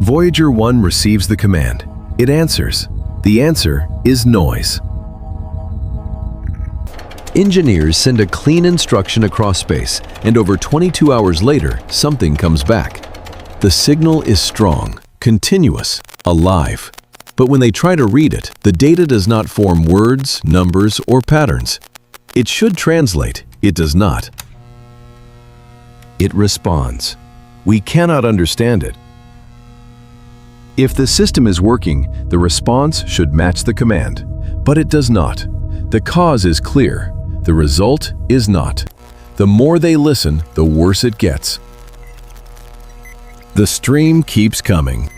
Voyager 1 receives the command. It answers. The answer is noise. Engineers send a clean instruction across space, and over 22 hours later, something comes back. The signal is strong, continuous, alive. But when they try to read it, the data does not form words, numbers, or patterns. It should translate. It does not. It responds. We cannot understand it. If the system is working, the response should match the command. But it does not. The cause is clear. The result is not. The more they listen, the worse it gets. The stream keeps coming.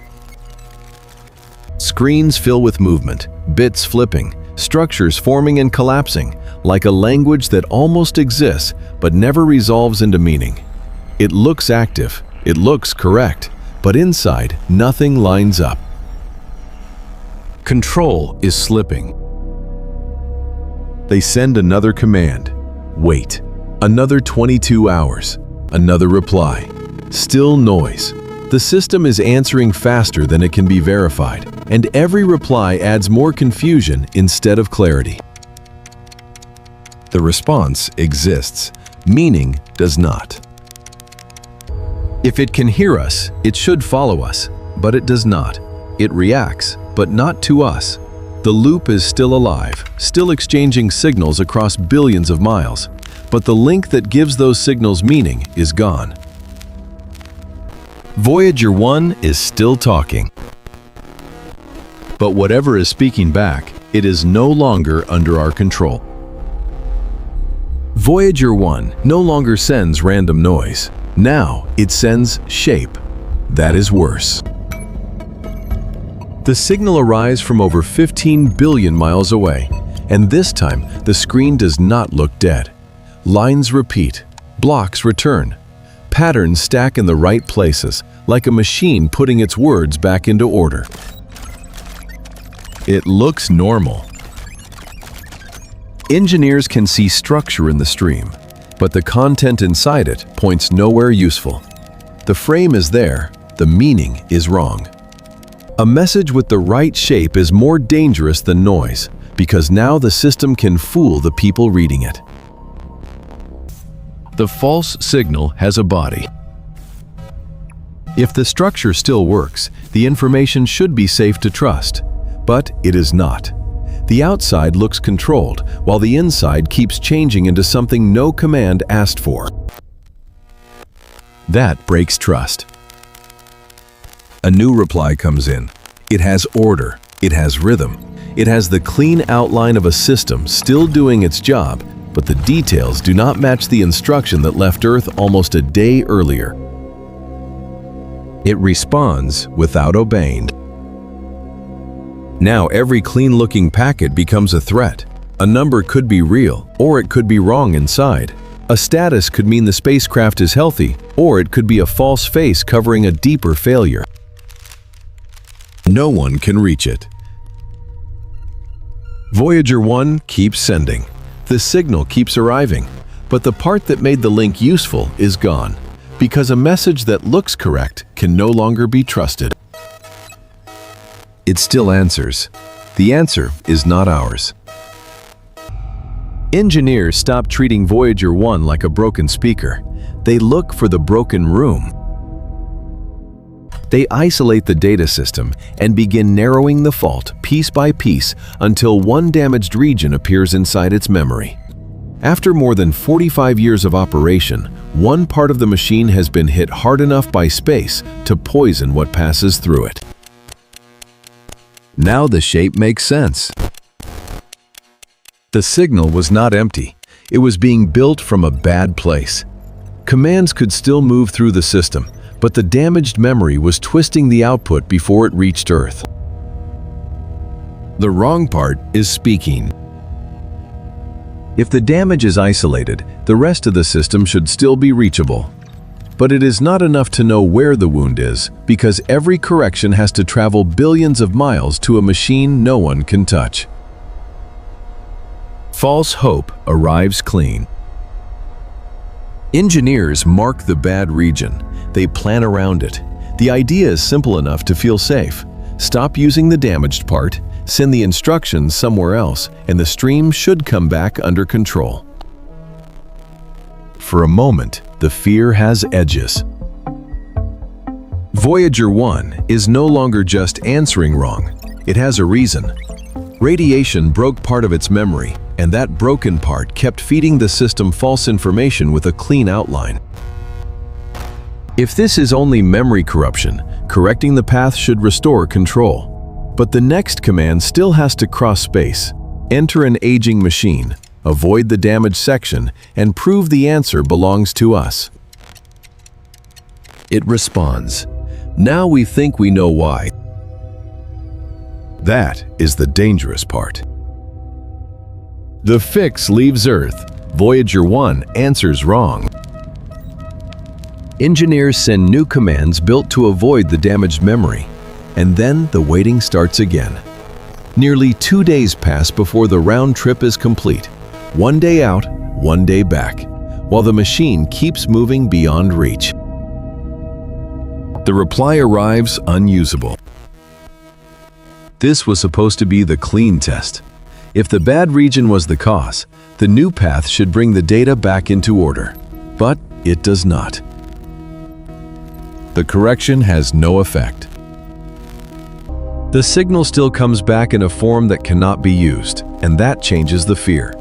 Screens fill with movement, bits flipping, structures forming and collapsing, like a language that almost exists but never resolves into meaning. It looks active, it looks correct, but inside, nothing lines up. Control is slipping. They send another command. Wait. Another 22 hours. Another reply. Still noise. The system is answering faster than it can be verified, and every reply adds more confusion instead of clarity. The response exists. Meaning does not. If it can hear us, it should follow us, but it does not. It reacts, but not to us. The loop is still alive, still exchanging signals across billions of miles, but the link that gives those signals meaning is gone. Voyager 1 is still talking. But whatever is speaking back, it is no longer under our control. Voyager 1 no longer sends random noise. Now it sends shape. That is worse. The signal arrives from over 15 billion miles away, and this time the screen does not look dead. Lines repeat, blocks return, patterns stack in the right places, like a machine putting its words back into order. It looks normal. Engineers can see structure in the stream, but the content inside it points nowhere useful. The frame is there, the meaning is wrong. A message with the right shape is more dangerous than noise, because now the system can fool the people reading it. The false signal has a body. If the structure still works, the information should be safe to trust, but it is not. The outside looks controlled, while the inside keeps changing into something no command asked for. That breaks trust. A new reply comes in. It has order, it has rhythm, it has the clean outline of a system still doing its job, but the details do not match the instruction that left Earth almost a day earlier. It responds without obeying. Now every clean-looking packet becomes a threat. A number could be real, or it could be wrong inside. A status could mean the spacecraft is healthy, or it could be a false face covering a deeper failure. No one can reach it. Voyager 1 keeps sending. The signal keeps arriving, but the part that made the link useful is gone, because a message that looks correct can no longer be trusted. It still answers. The answer is not ours. Engineers stop treating Voyager 1 like a broken speaker. They look for the broken room. They isolate the data system and begin narrowing the fault piece by piece until one damaged region appears inside its memory. After more than 45 years of operation, one part of the machine has been hit hard enough by space to poison what passes through it. Now the shape makes sense. The signal was not empty. It was being built from a bad place. Commands could still move through the system, but the damaged memory was twisting the output before it reached Earth. The wrong part is speaking. If the damage is isolated, the rest of the system should still be reachable. But it is not enough to know where the wound is, because every correction has to travel billions of miles to a machine no one can touch. False hope arrives clean. Engineers mark the bad region. They plan around it. The idea is simple enough to feel safe. Stop using the damaged part, send the instructions somewhere else, and the stream should come back under control. For a moment, the fear has edges. Voyager 1 is no longer just answering wrong. It has a reason. Radiation broke part of its memory, and that broken part kept feeding the system false information with a clean outline. If this is only memory corruption, correcting the path should restore control. But the next command still has to cross space, enter an aging machine, avoid the damaged section, and prove the answer belongs to us. It responds. Now we think we know why. That is the dangerous part. The fix leaves Earth. Voyager 1 answers wrong. Engineers send new commands built to avoid the damaged memory, and then the waiting starts again. Nearly 2 days pass before the round trip is complete. 1 day out, 1 day back, while the machine keeps moving beyond reach. The reply arrives unusable. This was supposed to be the clean test. If the bad region was the cause, the new path should bring the data back into order. But it does not. The correction has no effect. The signal still comes back in a form that cannot be used, and that changes the fear.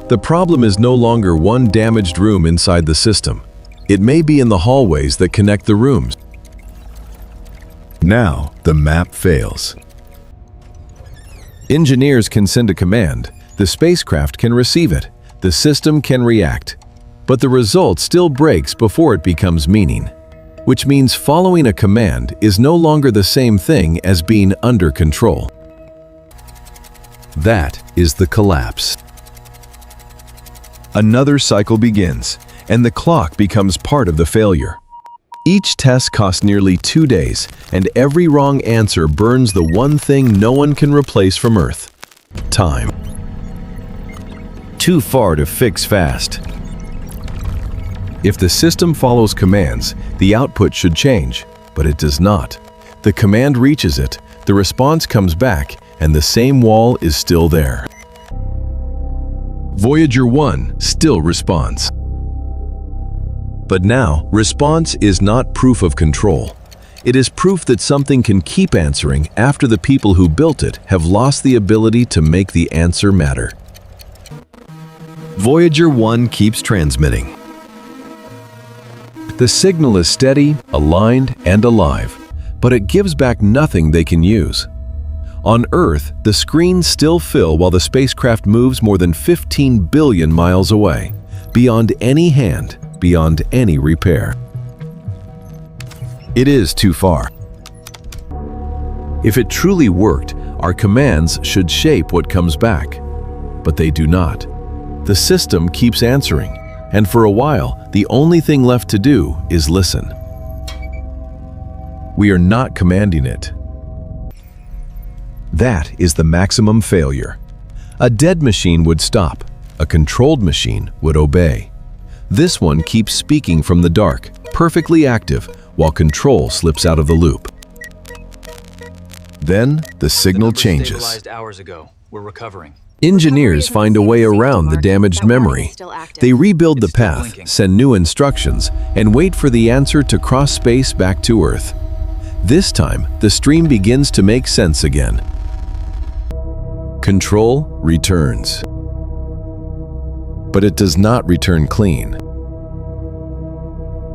The problem is no longer one damaged room inside the system. It may be in the hallways that connect the rooms. Now, the map fails. Engineers can send a command, the spacecraft can receive it, the system can react, but the result still breaks before it becomes meaning. Which means following a command is no longer the same thing as being under control. That is the collapse. Another cycle begins, and the clock becomes part of the failure. Each test costs nearly 2 days, and every wrong answer burns the one thing no one can replace from Earth: time. Too far to fix fast. If the system follows commands, the output should change, but it does not. The command reaches it, the response comes back, and the same wall is still there. Voyager 1 still responds. But now, response is not proof of control. It is proof that something can keep answering after the people who built it have lost the ability to make the answer matter. Voyager 1 keeps transmitting. The signal is steady, aligned, and alive, but it gives back nothing they can use. On Earth, the screens still fill while the spacecraft moves more than 15 billion miles away, beyond any hand, beyond any repair. It is too far. If it truly worked, our commands should shape what comes back. But they do not. The system keeps answering, and for a while, the only thing left to do is listen. We are not commanding it. That is the maximum failure. A dead machine would stop. A controlled machine would obey. This one keeps speaking from the dark, perfectly active, while control slips out of the loop. Then the signal changes. Stabilized hours ago. We're recovering. Engineers find a way around the damaged memory. They rebuild the path, send new instructions, and wait for the answer to cross space back to Earth. This time, the stream begins to make sense again. Control returns. But it does not return clean.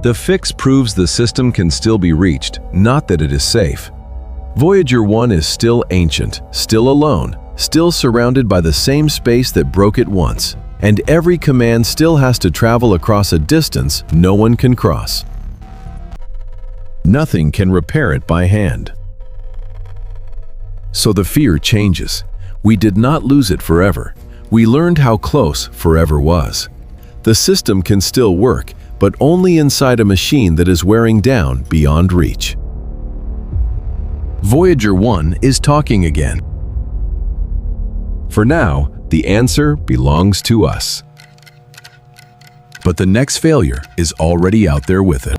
The fix proves the system can still be reached, not that it is safe. Voyager 1 is still ancient, still alone, still surrounded by the same space that broke it once, and every command still has to travel across a distance no one can cross. Nothing can repair it by hand. So the fear changes. We did not lose it forever. We learned how close forever was. The system can still work, but only inside a machine that is wearing down beyond reach. Voyager 1 is talking again. For now, the answer belongs to us. But the next failure is already out there with it.